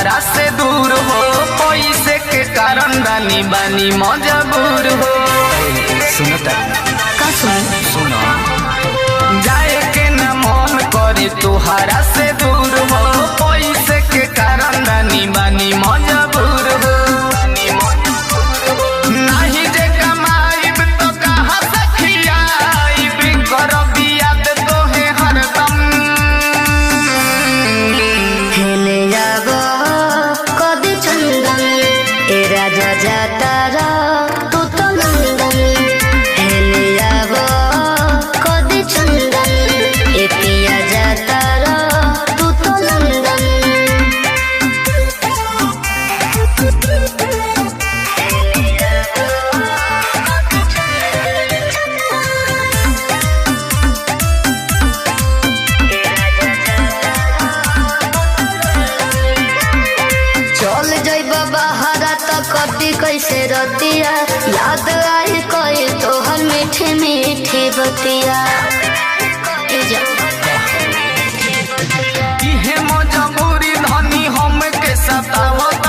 तुहारा से दूर हो, पैसे के कारण रानी बानी मजबूर हो। सुनता का सुनो जाए के न मन करे तुहारा से दूर हो, पैसे के कारण रानी बानी मजबूर हो। नहीं जे कमाईब तो कहाँ से खियाईब, करब याद तोहे हरदम। हेले जागो कदी चंदन ए राजा जाता रा तू तो लंदन। हेले जागो कदी चंदन ए पिया जाता रा तू तो लंदन। चल जइब बहरा त कटी कैसे रतिया, याद आई कोई तोहर मीठी मीठी बतिया। इहे मजबूरी धनी हम के सतावत